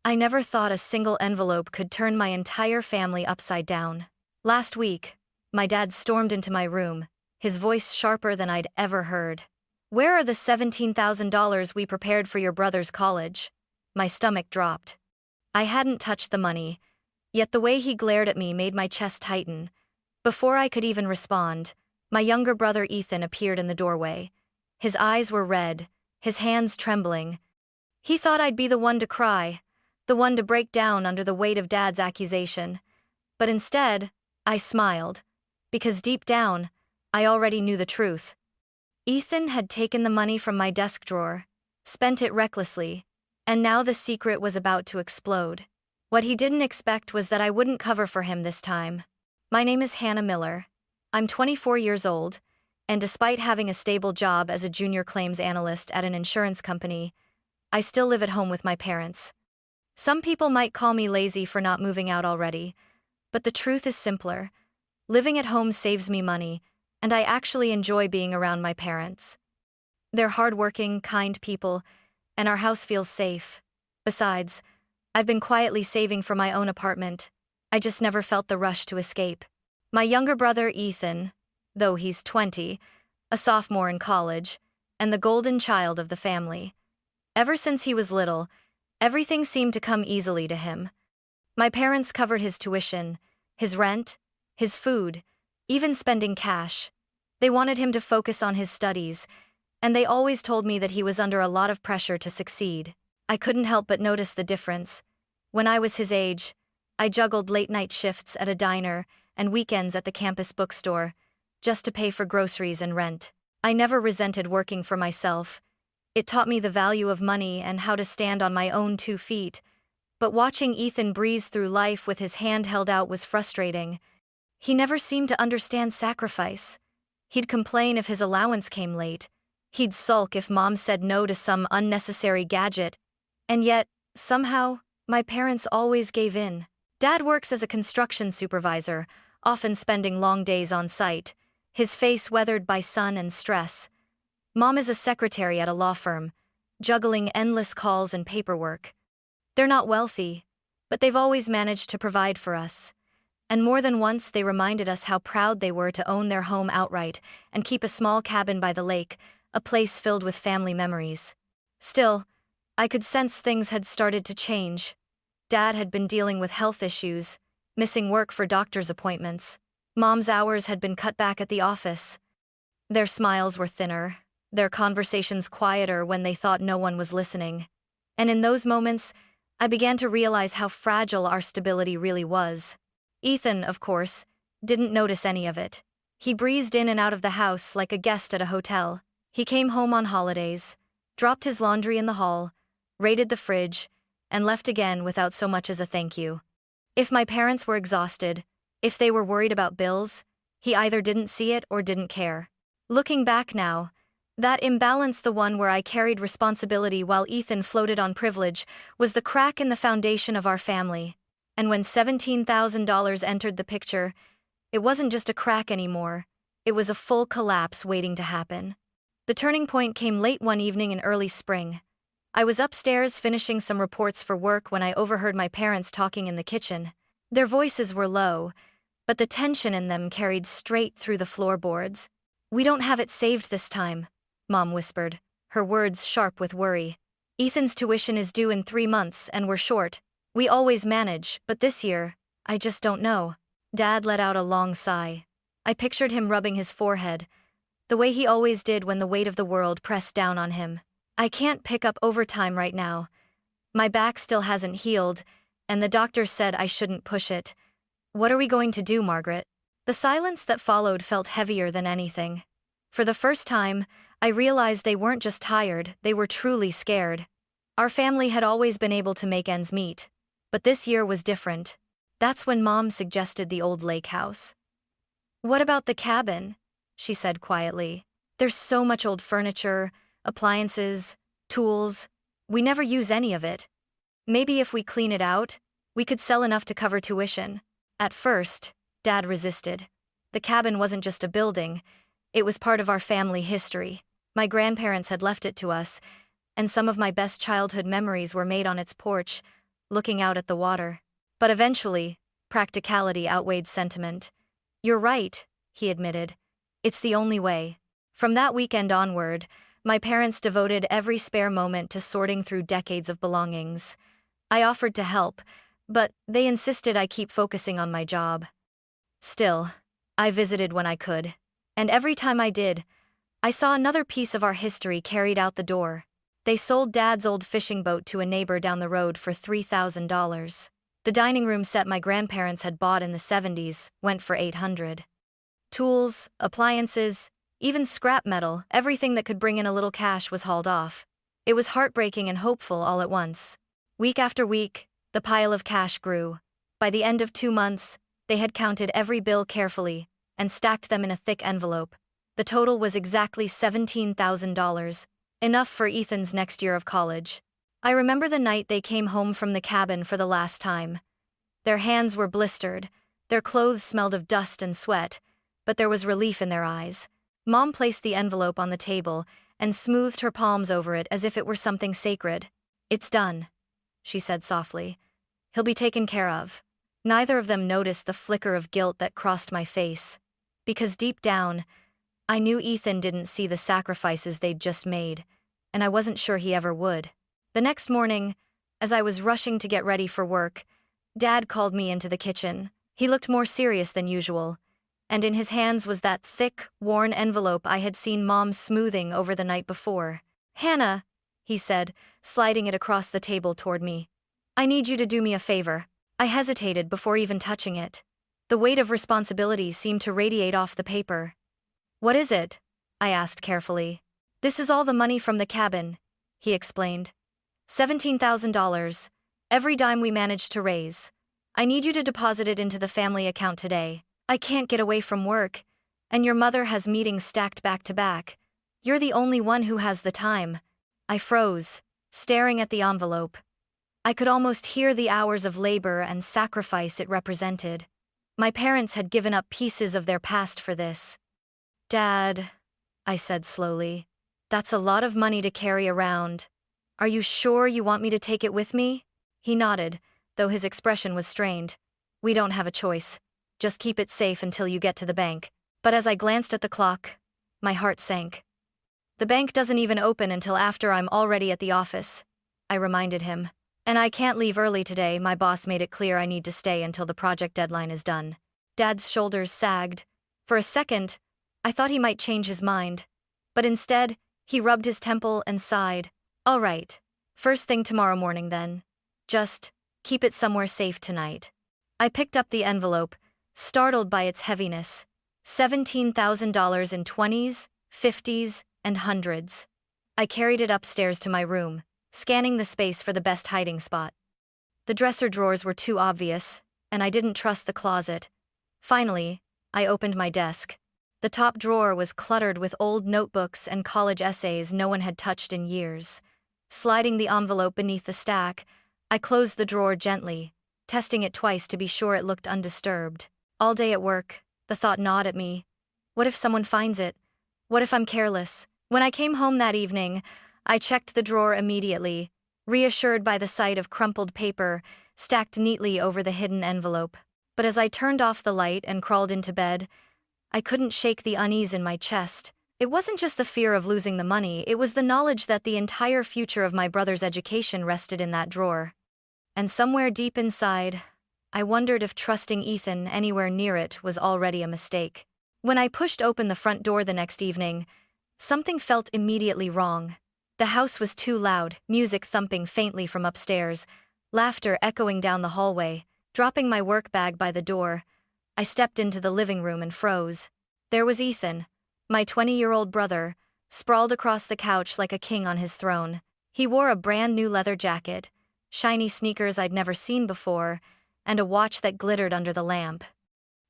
I never thought a single envelope could turn my entire family upside down. Last week, my dad stormed into my room, his voice sharper than I'd ever heard. "Where are the $17,000 we prepared for your brother's college?" My stomach dropped. I hadn't touched the money, yet the way he glared at me made my chest tighten. Before I could even respond, my younger brother Ethan appeared in the doorway. His eyes were red, his hands trembling. He thought I'd be the one to cry, the one to break down under the weight of Dad's accusation. But instead, I smiled, because deep down, I already knew the truth. Ethan had taken the money from my desk drawer, spent it recklessly, and now the secret was about to explode. What he didn't expect was that I wouldn't cover for him this time. My name is Hannah Miller. I'm 24 years old, and despite having a stable job as a junior claims analyst at an insurance company, I still live at home with my parents. Some people might call me lazy for not moving out already, but the truth is simpler. Living at home saves me money, and I actually enjoy being around my parents. They're hardworking, kind people, and our house feels safe. Besides, I've been quietly saving for my own apartment. I just never felt the rush to escape. My younger brother Ethan, though he's 20, a sophomore in college, and the golden child of the family. Ever since he was little, everything seemed to come easily to him. My parents covered his tuition, his rent, his food, even spending cash. They wanted him to focus on his studies, and they always told me that he was under a lot of pressure to succeed. I couldn't help but notice the difference. When I was his age, I juggled late-night shifts at a diner and weekends at the campus bookstore, just to pay for groceries and rent. I never resented working for myself. It taught me the value of money and how to stand on my own 2 feet. But watching Ethan breeze through life with his hand held out was frustrating. He never seemed to understand sacrifice. He'd complain if his allowance came late. He'd sulk if Mom said no to some unnecessary gadget. And yet, somehow, my parents always gave in. Dad works as a construction supervisor, often spending long days on site, his face weathered by sun and stress. Mom is a secretary at a law firm, juggling endless calls and paperwork. They're not wealthy, but they've always managed to provide for us. And more than once they reminded us how proud they were to own their home outright and keep a small cabin by the lake, a place filled with family memories. Still, I could sense things had started to change. Dad had been dealing with health issues, missing work for doctor's appointments. Mom's hours had been cut back at the office. Their smiles were thinner, their conversations quieter when they thought no one was listening. And in those moments, I began to realize how fragile our stability really was. Ethan, of course, didn't notice any of it. He breezed in and out of the house like a guest at a hotel. He came home on holidays, dropped his laundry in the hall, raided the fridge, and left again without so much as a thank you. If my parents were exhausted, if they were worried about bills, he either didn't see it or didn't care. Looking back now, that imbalance, the one where I carried responsibility while Ethan floated on privilege, was the crack in the foundation of our family. And when $17,000 entered the picture, it wasn't just a crack anymore, it was a full collapse waiting to happen. The turning point came late one evening in early spring. I was upstairs finishing some reports for work when I overheard my parents talking in the kitchen. Their voices were low, but the tension in them carried straight through the floorboards. "We don't have it saved this time," Mom whispered, her words sharp with worry. "Ethan's tuition is due in 3 months and we're short. We always manage, but this year, I just don't know." Dad let out a long sigh. I pictured him rubbing his forehead, the way he always did when the weight of the world pressed down on him. "I can't pick up overtime right now. My back still hasn't healed, and the doctor said I shouldn't push it. What are we going to do, Margaret?" The silence that followed felt heavier than anything. For the first time, I realized they weren't just tired, they were truly scared. Our family had always been able to make ends meet, but this year was different. That's when Mom suggested the old lake house. "What about the cabin?" she said quietly. "There's so much old furniture, appliances, tools. We never use any of it. Maybe if we clean it out, we could sell enough to cover tuition." At first, Dad resisted. The cabin wasn't just a building, it was part of our family history. My grandparents had left it to us, and some of my best childhood memories were made on its porch, looking out at the water. But eventually, practicality outweighed sentiment. "You're right," he admitted. "It's the only way." From that weekend onward, my parents devoted every spare moment to sorting through decades of belongings. I offered to help, but they insisted I keep focusing on my job. Still, I visited when I could, and every time I did, I saw another piece of our history carried out the door. They sold Dad's old fishing boat to a neighbor down the road for $3,000. The dining room set my grandparents had bought in the 70s went for $800. Tools, appliances, even scrap metal, everything that could bring in a little cash was hauled off. It was heartbreaking and hopeful all at once. Week after week, the pile of cash grew. By the end of 2 months, they had counted every bill carefully and stacked them in a thick envelope. The total was exactly $17,000, enough for Ethan's next year of college. I remember the night they came home from the cabin for the last time. Their hands were blistered, their clothes smelled of dust and sweat, but there was relief in their eyes. Mom placed the envelope on the table and smoothed her palms over it as if it were something sacred. "It's done," she said softly. "He'll be taken care of." Neither of them noticed the flicker of guilt that crossed my face, because deep down, I knew Ethan didn't see the sacrifices they'd just made, and I wasn't sure he ever would. The next morning, as I was rushing to get ready for work, Dad called me into the kitchen. He looked more serious than usual, and in his hands was that thick, worn envelope I had seen Mom smoothing over the night before. "Hannah," he said, sliding it across the table toward me. "I need you to do me a favor." I hesitated before even touching it. The weight of responsibility seemed to radiate off the paper. "What is it?" I asked carefully. "This is all the money from the cabin," he explained. $17,000, every dime we managed to raise. I need you to deposit it into the family account today. I can't get away from work, and your mother has meetings stacked back to back. You're the only one who has the time." I froze, staring at the envelope. I could almost hear the hours of labor and sacrifice it represented. My parents had given up pieces of their past for this. "Dad," I said slowly, "that's a lot of money to carry around. Are you sure you want me to take it with me?" He nodded, though his expression was strained. "We don't have a choice. Just keep it safe until you get to the bank." But as I glanced at the clock, my heart sank. "The bank doesn't even open until after I'm already at the office," I reminded him. "And I can't leave early today. My boss made it clear I need to stay until the project deadline is done." Dad's shoulders sagged. For a second, I thought he might change his mind. But instead, he rubbed his temple and sighed. "All right. First thing tomorrow morning then. Just keep it somewhere safe tonight." I picked up the envelope, startled by its heaviness. $17,000 in 20s, 50s, and hundreds. I carried it upstairs to my room, scanning the space for the best hiding spot. The dresser drawers were too obvious, and I didn't trust the closet. Finally, I opened my desk. The top drawer was cluttered with old notebooks and college essays no one had touched in years. Sliding the envelope beneath the stack, I closed the drawer gently, testing it twice to be sure it looked undisturbed. All day at work, the thought gnawed at me. What if someone finds it? What if I'm careless? When I came home that evening, I checked the drawer immediately, reassured by the sight of crumpled paper stacked neatly over the hidden envelope. But as I turned off the light and crawled into bed, I couldn't shake the unease in my chest. It wasn't just the fear of losing the money, it was the knowledge that the entire future of my brother's education rested in that drawer. And somewhere deep inside, I wondered if trusting Ethan anywhere near it was already a mistake. When I pushed open the front door the next evening, something felt immediately wrong. The house was too loud, music thumping faintly from upstairs, laughter echoing down the hallway. Dropping my work bag by the door, I stepped into the living room and froze. There was Ethan, my 20-year-old brother, sprawled across the couch like a king on his throne. He wore a brand new leather jacket, shiny sneakers I'd never seen before, and a watch that glittered under the lamp.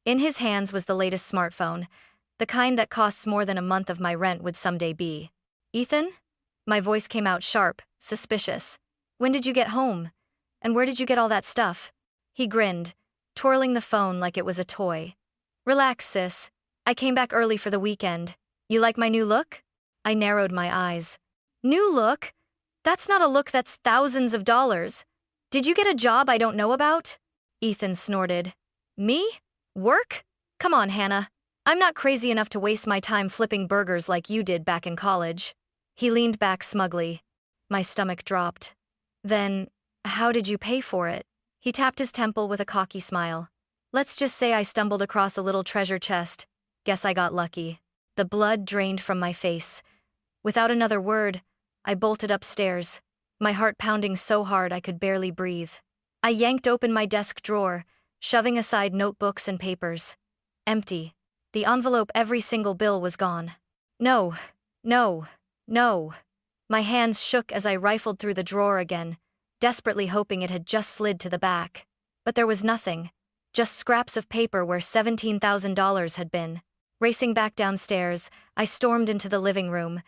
In his hands was the latest smartphone, the kind that costs more than a month of my rent would someday be. "Ethan?" My voice came out sharp, suspicious. "When did you get home? And where did you get all that stuff?" He grinned, twirling the phone like it was a toy. "Relax, sis. I came back early for the weekend. You like my new look?" I narrowed my eyes. "New look? That's not a look that's thousands of dollars." Did you get a job I don't know about? Ethan snorted. Me? Work? Come on, Hannah. I'm not crazy enough to waste my time flipping burgers like you did back in college. He leaned back smugly. My stomach dropped. Then, how did you pay for it? He tapped his temple with a cocky smile. Let's just say I stumbled across a little treasure chest. Guess I got lucky. The blood drained from my face. Without another word, I bolted upstairs, my heart pounding so hard I could barely breathe. I yanked open my desk drawer, shoving aside notebooks and papers. Empty. The envelope, every single bill was gone. No, no, no. My hands shook as I rifled through the drawer again, desperately hoping it had just slid to the back. But there was nothing, just scraps of paper where $17,000 had been. Racing back downstairs, I stormed into the living room.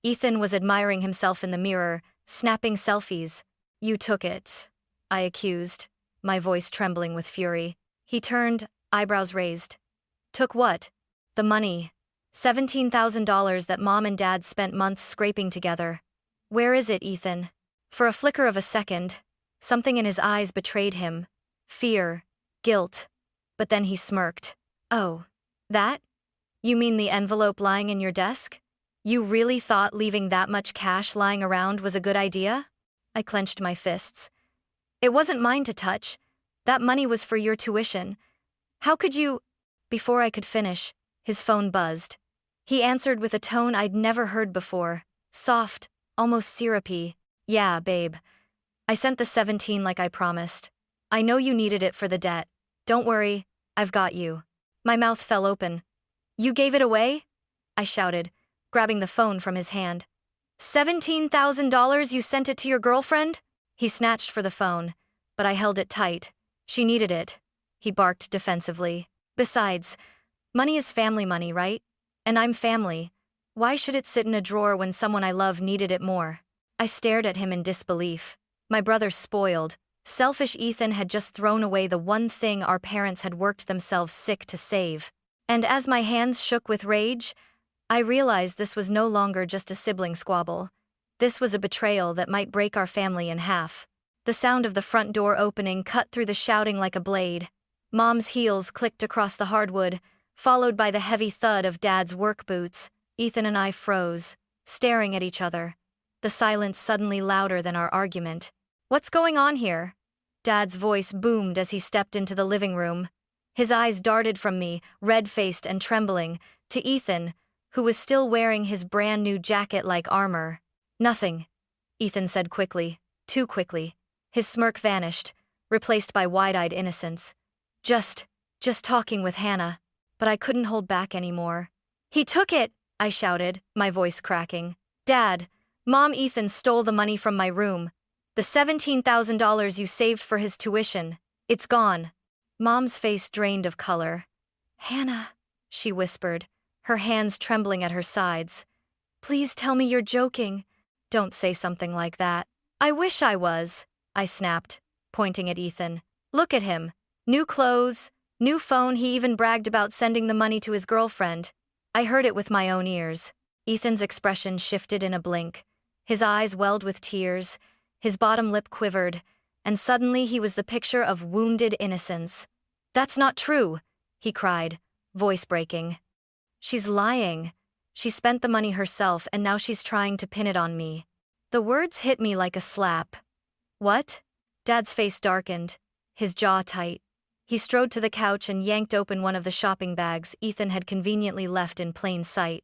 Ethan was admiring himself in the mirror, snapping selfies. You took it, I accused, my voice trembling with fury. He turned, eyebrows raised. Took what? The money. $17,000 that Mom and Dad spent months scraping together. Where is it, Ethan? For a flicker of a second, something in his eyes betrayed him. Fear, guilt. But then he smirked. Oh, that? You mean the envelope lying in your desk? You really thought leaving that much cash lying around was a good idea? I clenched my fists. It wasn't mine to touch. That money was for your tuition. How could you? Before I could finish, his phone buzzed. He answered with a tone I'd never heard before. Soft, almost syrupy. Yeah, babe. I sent the 17 like I promised. I know you needed it for the debt. Don't worry, I've got you. My mouth fell open. You gave it away? I shouted, grabbing the phone from his hand. $17,000 you sent it to your girlfriend? He snatched for the phone, but I held it tight. She needed it. He barked defensively. Besides, money is family money, right? And I'm family. Why should it sit in a drawer when someone I love needed it more? I stared at him in disbelief. My brother spoiled, selfish Ethan had just thrown away the one thing our parents had worked themselves sick to save. And as my hands shook with rage, I realized this was no longer just a sibling squabble. This was a betrayal that might break our family in half. The sound of the front door opening cut through the shouting like a blade. Mom's heels clicked across the hardwood, followed by the heavy thud of Dad's work boots. Ethan and I froze, staring at each other, the silence suddenly louder than our argument. What's going on here? Dad's voice boomed as he stepped into the living room. His eyes darted from me, red-faced and trembling, to Ethan, who was still wearing his brand-new jacket like armor. Nothing, Ethan said quickly, too quickly. His smirk vanished, replaced by wide-eyed innocence. Just talking with Hannah. But I couldn't hold back anymore. He took it, I shouted, my voice cracking. Dad, Mom, Ethan stole the money from my room. The $17,000 you saved for his tuition. It's gone. Mom's face drained of color. Hannah, she whispered, her hands trembling at her sides. Please tell me you're joking. Don't say something like that. I wish I was, I snapped, pointing at Ethan. Look at him. New clothes, new phone, he even bragged about sending the money to his girlfriend. I heard it with my own ears. Ethan's expression shifted in a blink. His eyes welled with tears, his bottom lip quivered, and suddenly he was the picture of wounded innocence. That's not true, he cried, voice breaking. She's lying. She spent the money herself and now she's trying to pin it on me. The words hit me like a slap. What? Dad's face darkened, his jaw tight. He strode to the couch and yanked open one of the shopping bags Ethan had conveniently left in plain sight.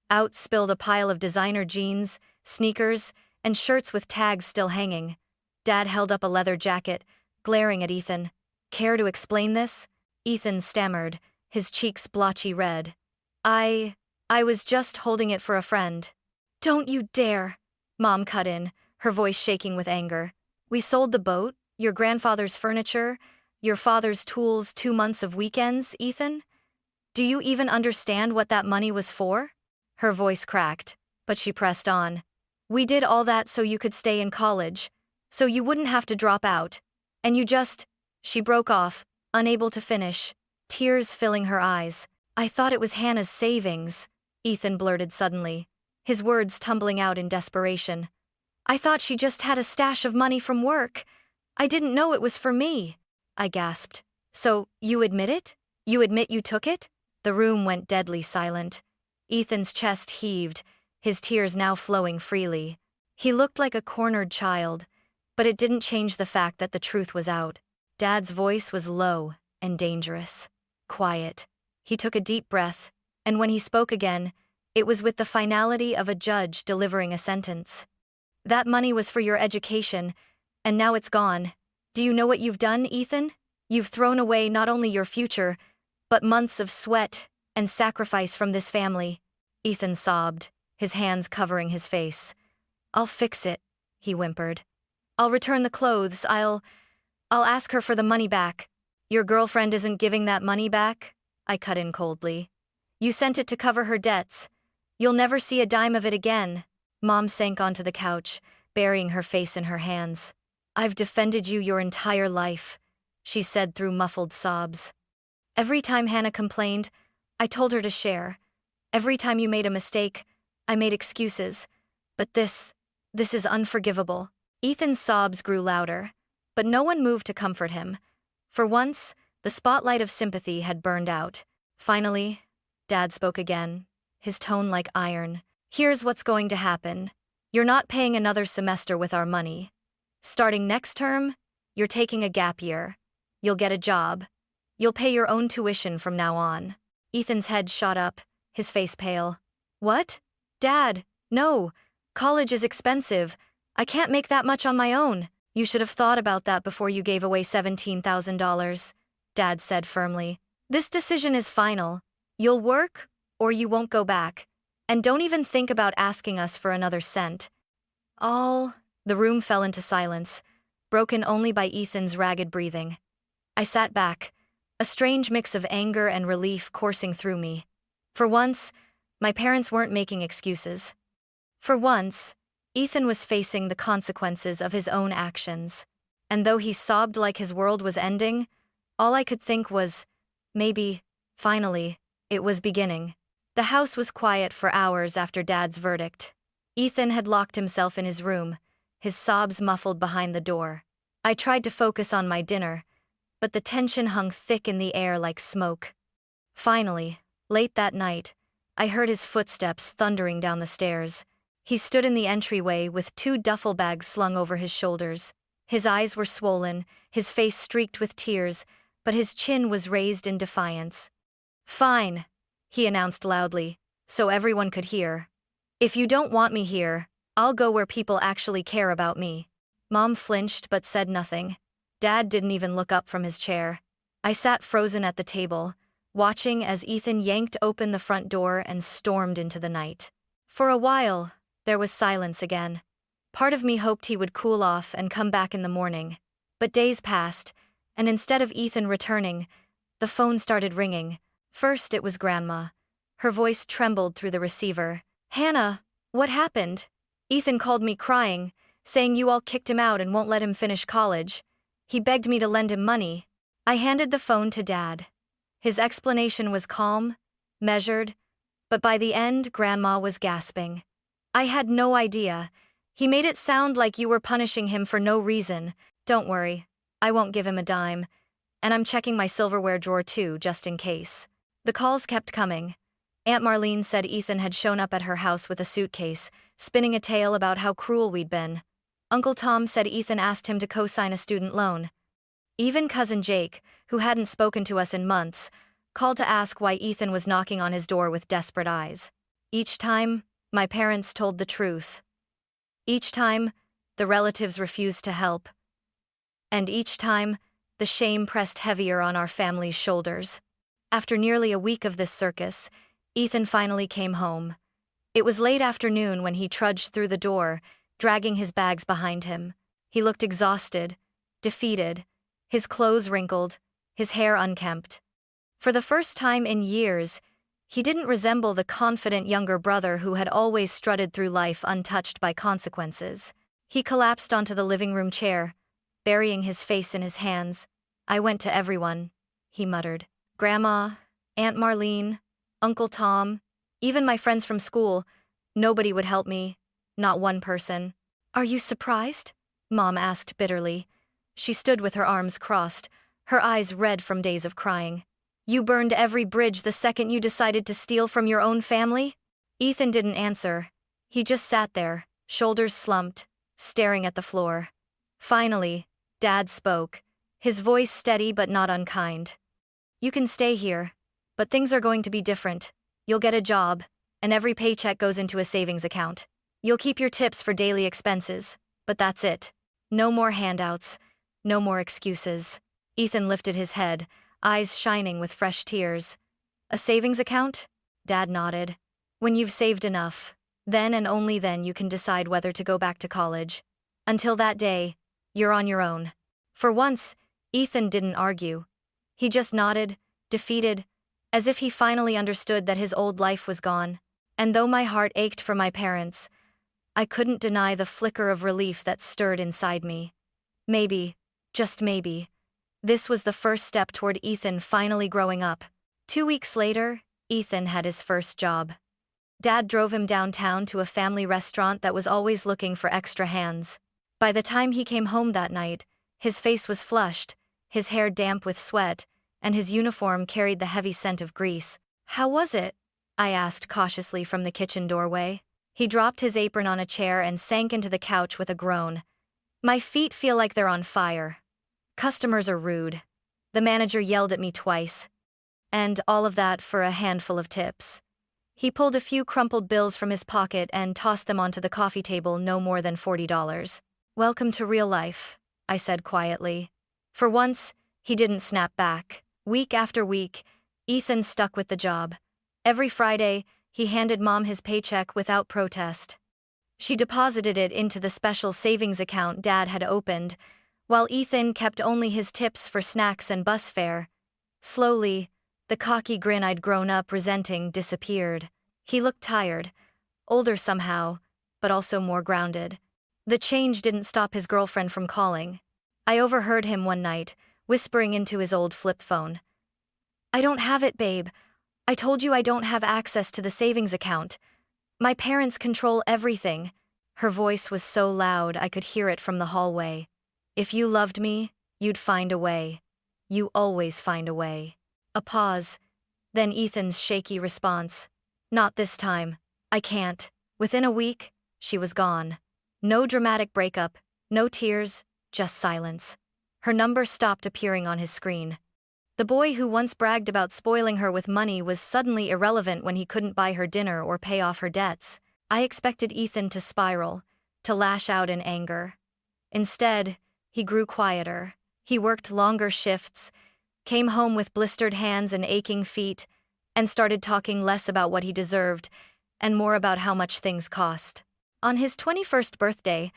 Out spilled a pile of designer jeans, sneakers, and shirts with tags still hanging. Dad held up a leather jacket, glaring at Ethan. Care to explain this? Ethan stammered, his cheeks blotchy red. I was just holding it for a friend. Don't you dare, Mom cut in, her voice shaking with anger. We sold the boat, your grandfather's furniture, your father's tools, 2 months of weekends, Ethan? Do you even understand what that money was for? Her voice cracked, but she pressed on. We did all that so you could stay in college, so you wouldn't have to drop out. And you just... She broke off, unable to finish, tears filling her eyes. I thought it was Hannah's savings, Ethan blurted suddenly, his words tumbling out in desperation. I thought she just had a stash of money from work. I didn't know it was for me, I gasped. So, you admit it? You admit you took it? The room went deadly silent. Ethan's chest heaved, his tears now flowing freely. He looked like a cornered child, but it didn't change the fact that the truth was out. Dad's voice was low and dangerous. Quiet. He took a deep breath, and when he spoke again, it was with the finality of a judge delivering a sentence. That money was for your education, and now it's gone. Do you know what you've done, Ethan? You've thrown away not only your future, but months of sweat and sacrifice from this family. Ethan sobbed, his hands covering his face. I'll fix it, he whimpered. I'll return the clothes, I'll ask her for the money back. Your girlfriend isn't giving that money back? I cut in coldly. You sent it to cover her debts. You'll never see a dime of it again. Mom sank onto the couch, burying her face in her hands. I've defended you your entire life, she said through muffled sobs. Every time Hannah complained, I told her to share. Every time you made a mistake, I made excuses. But this is unforgivable. Ethan's sobs grew louder, but no one moved to comfort him. For once, the spotlight of sympathy had burned out. Finally, Dad spoke again, his tone like iron. Here's what's going to happen. You're not paying another semester with our money. Starting next term, you're taking a gap year. You'll get a job. You'll pay your own tuition from now on. Ethan's head shot up, his face pale. What? Dad, no. College is expensive. I can't make that much on my own. You should have thought about that before you gave away $17,000, Dad said firmly. This decision is final. You'll work, or you won't go back. And don't even think about asking us for another cent. The room fell into silence, broken only by Ethan's ragged breathing. I sat back, a strange mix of anger and relief coursing through me. For once, my parents weren't making excuses. For once, Ethan was facing the consequences of his own actions. And though he sobbed like his world was ending, all I could think was, maybe, finally, it was beginning. The house was quiet for hours after Dad's verdict. Ethan had locked himself in his room, his sobs muffled behind the door. I tried to focus on my dinner, but the tension hung thick in the air like smoke. Finally, late that night, I heard his footsteps thundering down the stairs. He stood in the entryway with 2 duffel bags slung over his shoulders. His eyes were swollen, his face streaked with tears, but his chin was raised in defiance. Fine, he announced loudly, so everyone could hear. If you don't want me here, I'll go where people actually care about me. Mom flinched but said nothing. Dad didn't even look up from his chair. I sat frozen at the table, watching as Ethan yanked open the front door and stormed into the night. For a while, there was silence again. Part of me hoped he would cool off and come back in the morning. But days passed, and instead of Ethan returning, the phone started ringing. First it was Grandma. Her voice trembled through the receiver. Hannah, what happened? Ethan called me crying, saying you all kicked him out and won't let him finish college. He begged me to lend him money. I handed the phone to Dad. His explanation was calm, measured, but by the end, Grandma was gasping. I had no idea. He made it sound like you were punishing him for no reason. Don't worry, I won't give him a dime. And I'm checking my silverware drawer too, just in case. The calls kept coming. Aunt Marlene said Ethan had shown up at her house with a suitcase, spinning a tale about how cruel we'd been. Uncle Tom said Ethan asked him to co-sign a student loan. Even Cousin Jake, who hadn't spoken to us in months, called to ask why Ethan was knocking on his door with desperate eyes. Each time, my parents told the truth. Each time, the relatives refused to help. And each time, the shame pressed heavier on our family's shoulders. After nearly a week of this circus, Ethan finally came home. It was late afternoon when he trudged through the door, dragging his bags behind him. He looked exhausted, defeated, his clothes wrinkled, his hair unkempt. For the first time in years, he didn't resemble the confident younger brother who had always strutted through life untouched by consequences. He collapsed onto the living room chair, burying his face in his hands. I went to everyone, he muttered. Grandma, Aunt Marlene, Uncle Tom, even my friends from school. Nobody would help me, not one person. Are you surprised? Mom asked bitterly. She stood with her arms crossed, her eyes red from days of crying. You burned every bridge the second you decided to steal from your own family? Ethan didn't answer. He just sat there, shoulders slumped, staring at the floor. Finally, Dad spoke, his voice steady but not unkind. You can stay here, but things are going to be different. You'll get a job, and every paycheck goes into a savings account. You'll keep your tips for daily expenses, but that's it. No more handouts, no more excuses. Ethan lifted his head, eyes shining with fresh tears. A savings account? Dad nodded. When you've saved enough, then and only then you can decide whether to go back to college. Until that day, you're on your own. For once, Ethan didn't argue. He just nodded, defeated, as if he finally understood that his old life was gone. And though my heart ached for my parents, I couldn't deny the flicker of relief that stirred inside me. Maybe, just maybe, this was the first step toward Ethan finally growing up. 2 weeks later, Ethan had his first job. Dad drove him downtown to a family restaurant that was always looking for extra hands. By the time he came home that night, his face was flushed, his hair damp with sweat, and his uniform carried the heavy scent of grease. How was it? I asked cautiously from the kitchen doorway. He dropped his apron on a chair and sank into the couch with a groan. My feet feel like they're on fire. Customers are rude. The manager yelled at me twice. And all of that for a handful of tips. He pulled a few crumpled bills from his pocket and tossed them onto the coffee table, no more than $40. Welcome to real life, I said quietly. For once, he didn't snap back. Week after week, Ethan stuck with the job. Every Friday, he handed Mom his paycheck without protest. She deposited it into the special savings account Dad had opened, while Ethan kept only his tips for snacks and bus fare. Slowly, the cocky grin I'd grown up resenting disappeared. He looked tired, older somehow, but also more grounded. The change didn't stop his girlfriend from calling. I overheard him one night, whispering into his old flip phone. I don't have it, babe. I told you I don't have access to the savings account. My parents control everything. Her voice was so loud I could hear it from the hallway. If you loved me, you'd find a way. You always find a way. A pause, then Ethan's shaky response. Not this time. I can't. Within a week, she was gone. No dramatic breakup, no tears, just silence. Her number stopped appearing on his screen. The boy who once bragged about spoiling her with money was suddenly irrelevant when he couldn't buy her dinner or pay off her debts. I expected Ethan to spiral, to lash out in anger. Instead, he grew quieter. He worked longer shifts, came home with blistered hands and aching feet, and started talking less about what he deserved and more about how much things cost. On his 21st birthday,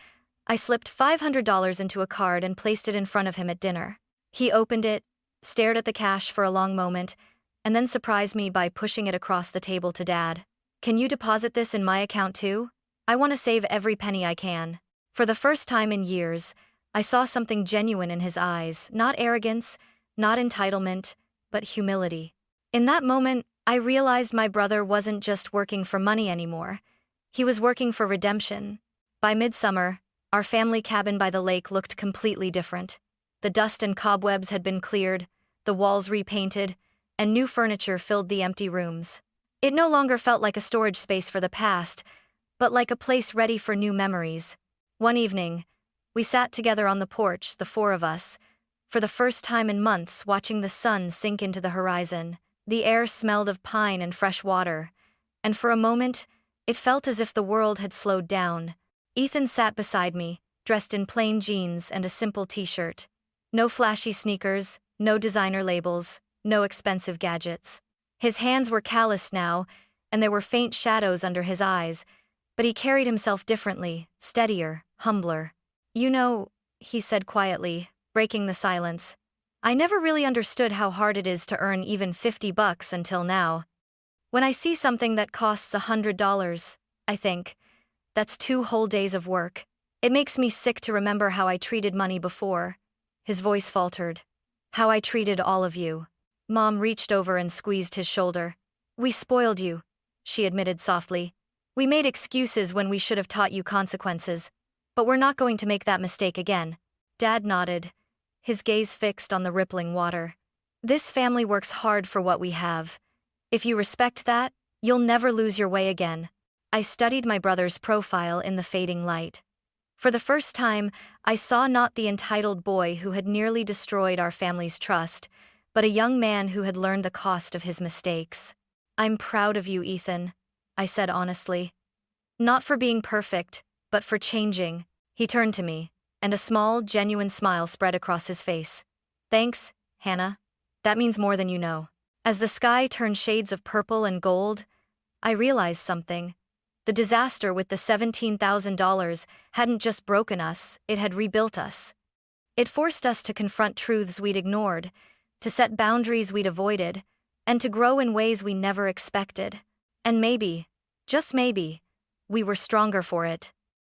I slipped $500 into a card and placed it in front of him at dinner. He opened it, stared at the cash for a long moment, and then surprised me by pushing it across the table to Dad. Can you deposit this in my account too? I want to save every penny I can. For the first time in years, I saw something genuine in his eyes, not arrogance, not entitlement, but humility. In that moment, I realized my brother wasn't just working for money anymore. He was working for redemption. By midsummer, our family cabin by the lake looked completely different. The dust and cobwebs had been cleared, the walls repainted, and new furniture filled the empty rooms. It no longer felt like a storage space for the past, but like a place ready for new memories. One evening, we sat together on the porch, the four of us, for the first time in months, watching the sun sink into the horizon. The air smelled of pine and fresh water, and for a moment, it felt as if the world had slowed down. Ethan sat beside me, dressed in plain jeans and a simple t-shirt. No flashy sneakers, no designer labels, no expensive gadgets. His hands were calloused now, and there were faint shadows under his eyes, but he carried himself differently, steadier, humbler. You know, he said quietly, breaking the silence, I never really understood how hard it is to earn even $50 until now. When I see something that costs $100, I think, that's 2 whole days of work. It makes me sick to remember how I treated money before. His voice faltered. How I treated all of you. Mom reached over and squeezed his shoulder. We spoiled you, she admitted softly. We made excuses when we should have taught you consequences. But we're not going to make that mistake again. Dad nodded, his gaze fixed on the rippling water. This family works hard for what we have. If you respect that, you'll never lose your way again. I studied my brother's profile in the fading light. For the first time, I saw not the entitled boy who had nearly destroyed our family's trust, but a young man who had learned the cost of his mistakes. I'm proud of you, Ethan, I said honestly. Not for being perfect, but for changing. He turned to me, and a small, genuine smile spread across his face. Thanks, Hannah. That means more than you know. As the sky turned shades of purple and gold, I realized something. The disaster with the $17,000 hadn't just broken us, it had rebuilt us. It forced us to confront truths we'd ignored, to set boundaries we'd avoided, and to grow in ways we never expected. And maybe, just maybe, we were stronger for it.